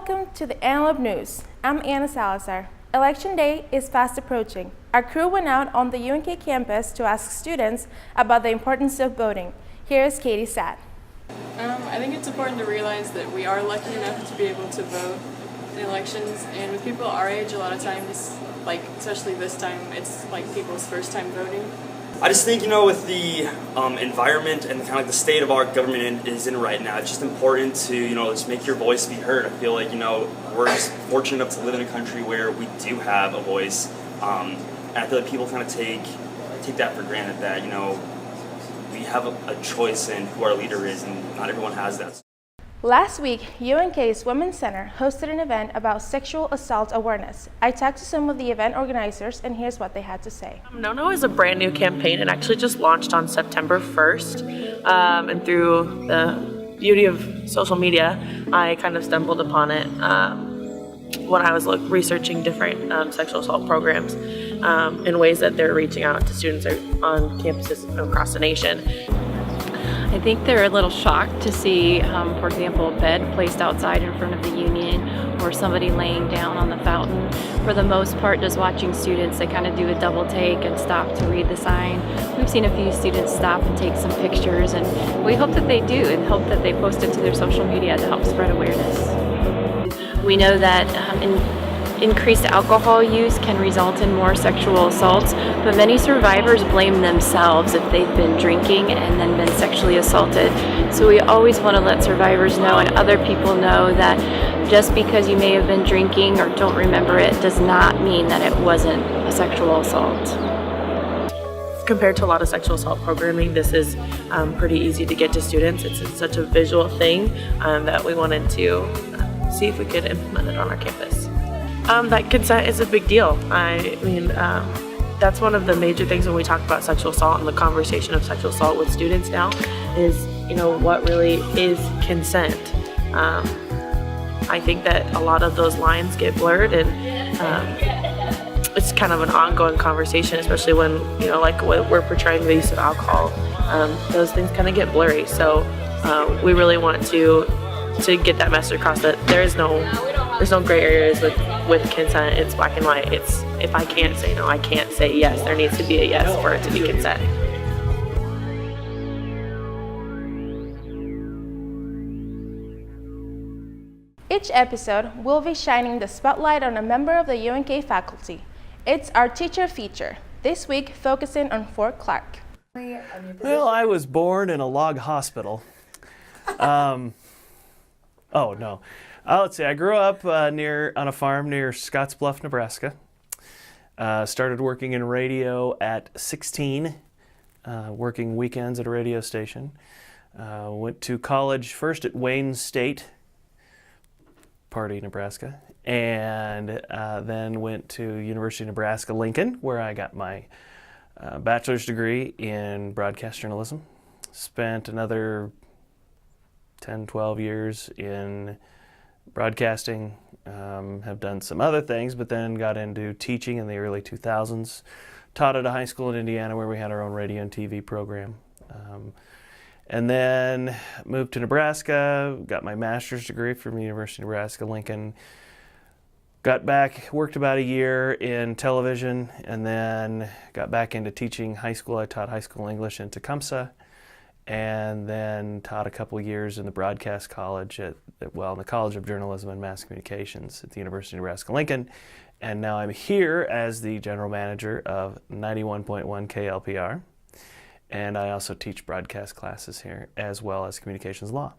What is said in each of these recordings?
welcome to the Antelope News. I'm Anna Salazar. Election day is fast approaching. Our crew went out on the UNK campus to ask students about the importance of voting. Here's Katie Satt. I think it's important to realize that we are lucky enough to be able to vote in elections, and with people our age, a lot of times, like especially this time, it's like people's first time voting. I just think, with the environment and kind of like the state of our government is in right now, it's just important to, just make your voice be heard. I feel like, we're just fortunate enough to live in a country where we do have a voice, and I feel like people kind of take that for granted that, we have a choice in who our leader is, and not everyone has that. Last week, UNK's Women's Center hosted an event about sexual assault awareness. I talked to some of the event organizers, and here's what they had to say. No No is a brand new campaign. It actually just launched on September 1st, and through the beauty of social media, I kind of stumbled upon it when I was researching different sexual assault programs in ways that they're reaching out to students on campuses across the nation. I think they're a little shocked to see, for example, a bed placed outside in front of the union or somebody laying down on the fountain. For the most part, just watching students, they kind of do a double take and stop to read the sign. We've seen a few students stop and take some pictures, and we hope that they do and hope that they post it to their social media to help spread awareness. We know that increased alcohol use can result in more sexual assaults, but many survivors blame themselves if they've been drinking and then been sexually assaulted. So we always want to let survivors know and other people know that just because you may have been drinking or don't remember it does not mean that it wasn't a sexual assault. Compared to a lot of sexual assault programming, this is pretty easy to get to students. It's such a visual thing that we wanted to see if we could implement it on our campus. That consent is a big deal. I mean, that's one of the major things when we talk about sexual assault and the conversation of sexual assault with students now is, what really is consent. I think that a lot of those lines get blurred, and it's kind of an ongoing conversation, especially when, like what we're portraying the use of alcohol. Those things kind of get blurry. So we really want to get that message across that there's no gray areas with consent. It's black and white. It's if I can't say no, I can't say yes. There needs to be a yes for it to be consent. Each episode, we'll be shining the spotlight on a member of the UNK faculty. It's our teacher feature, this week focusing on Fort Clark. Well, I was born in a log hospital. Oh, no. Let's see, I grew up on a farm near Scottsbluff, Nebraska. Started working in radio at 16, working weekends at a radio station. Went to college first at Wayne State, Party, Nebraska, and then went to University of Nebraska-Lincoln, where I got my bachelor's degree in broadcast journalism. Spent another 10, 12 years in broadcasting, have done some other things, but then got into teaching in the early 2000s. Taught at a high school in Indiana where we had our own radio and TV program. And then moved to Nebraska, got my master's degree from the University of Nebraska-Lincoln. Got back, worked about a year in television, and then got back into teaching high school. I taught high school English in Tecumseh, and then taught a couple years in the broadcast college in the College of Journalism and Mass Communications at the University of Nebraska-Lincoln. And now I'm here as the general manager of 91.1 KLPR. And I also teach broadcast classes here as well as communications law.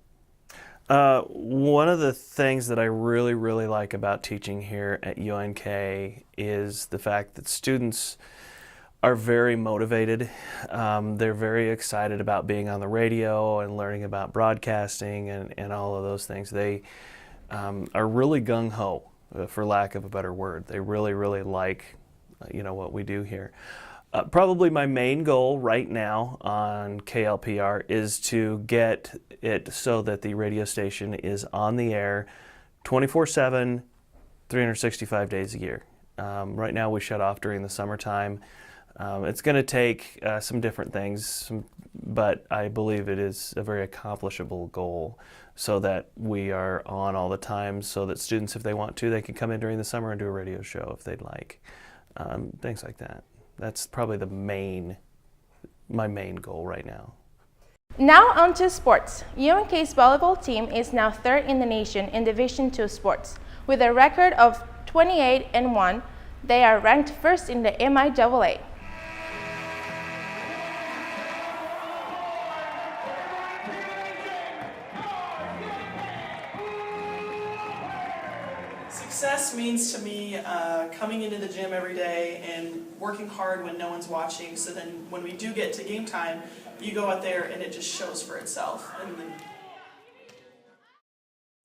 One of the things that I really, really like about teaching here at UNK is the fact that students are very motivated. They're very excited about being on the radio and learning about broadcasting and all of those things. They are really gung-ho, for lack of a better word. They really, really like what we do here. Probably my main goal right now on KLPR is to get it so that the radio station is on the air 24/7, 365 days a year. Right now we shut off during the summertime. It's going to take some different things, but I believe it is a very accomplishable goal so that we are on all the time so that students, if they want to, they can come in during the summer and do a radio show if they'd like. Things like that. That's probably my main goal right now. Now on to sports. UNK's volleyball team is now third in the nation in Division II sports. With a record of 28-1, they are ranked first in the MIAA. Success means to me coming into the gym every day and working hard when no one's watching, so then when we do get to game time, you go out there and it just shows for itself.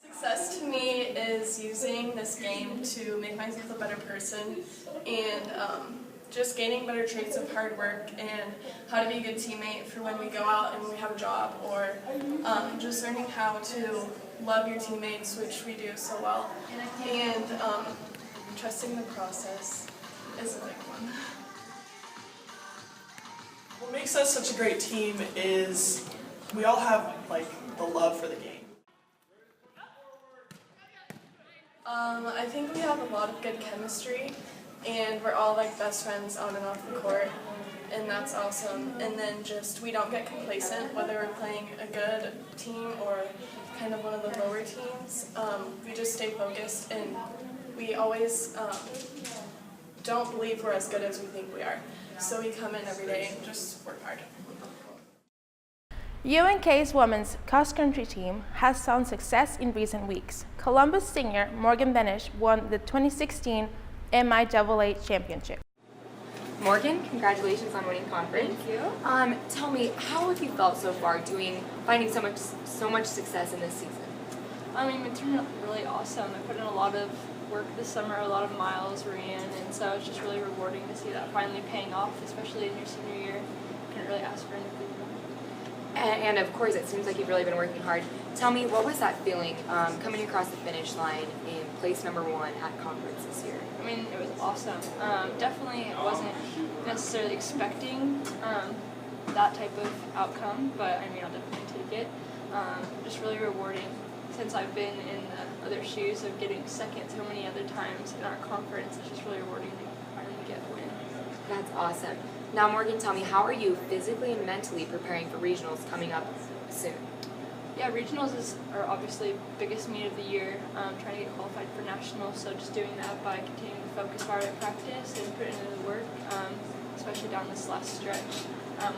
Success to me is using this game to make myself a better person and just gaining better traits of hard work and how to be a good teammate for when we go out and we have a job, or just learning how to love your teammates, which we do so well, and trusting the process is a big one. What makes us such a great team is we all have the love for the game. I think we have a lot of good chemistry, and we're all best friends on and off the court, and that's awesome. And then we don't get complacent whether we're playing a good team or kind of one of the lower teams. We just stay focused, and we always don't believe we're as good as we think we are. So we come in every day and just work hard. UNK's women's cross-country team has found success in recent weeks. Columbus senior Morgan Benish won the 2016 MIAA championship. Morgan, congratulations on winning conference. Thank you. Tell me, how have you felt so far finding so much success in this season? I mean, it turned out really awesome. I put in a lot of work this summer, a lot of miles ran, and so it's just really rewarding to see that finally paying off, especially in your senior year. Couldn't really ask for anything more. And of course, it seems like you've really been working hard. Tell me, what was that feeling coming across the finish line in place #1 at conference this year? I mean, it was awesome. Definitely wasn't necessarily expecting that type of outcome, but I mean, I'll definitely take it. Just really rewarding since I've been in the other shoes of getting second so many other times in our conference. It's just really rewarding to finally get a win. That's awesome. Now, Morgan, tell me, how are you physically and mentally preparing for regionals coming up soon? Yeah, regionals are obviously biggest meet of the year. Trying to get qualified for nationals, so just doing that by continuing to focus hard at practice and put in the work, especially down this last stretch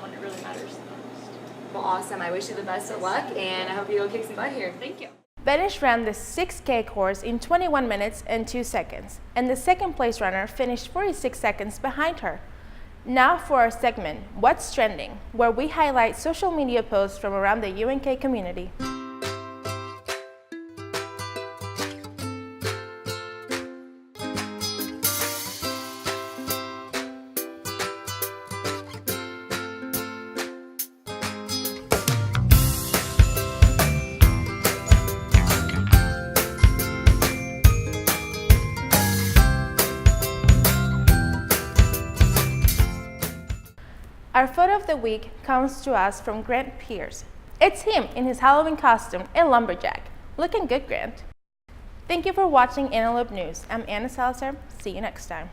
when it really matters the most. Well, awesome. I wish you the best of luck, and I hope you go kick some butt here. Thank you. Benish ran the 6K course in 21 minutes and 2 seconds, and the second place runner finished 46 seconds behind her. Now for our segment, What's Trending, where we highlight social media posts from around the UNK community. Our photo of the week comes to us from Grant Pierce. It's him in his Halloween costume, a lumberjack. Looking good, Grant. Thank you for watching Antelope News. I'm Anna Salazar. See you next time.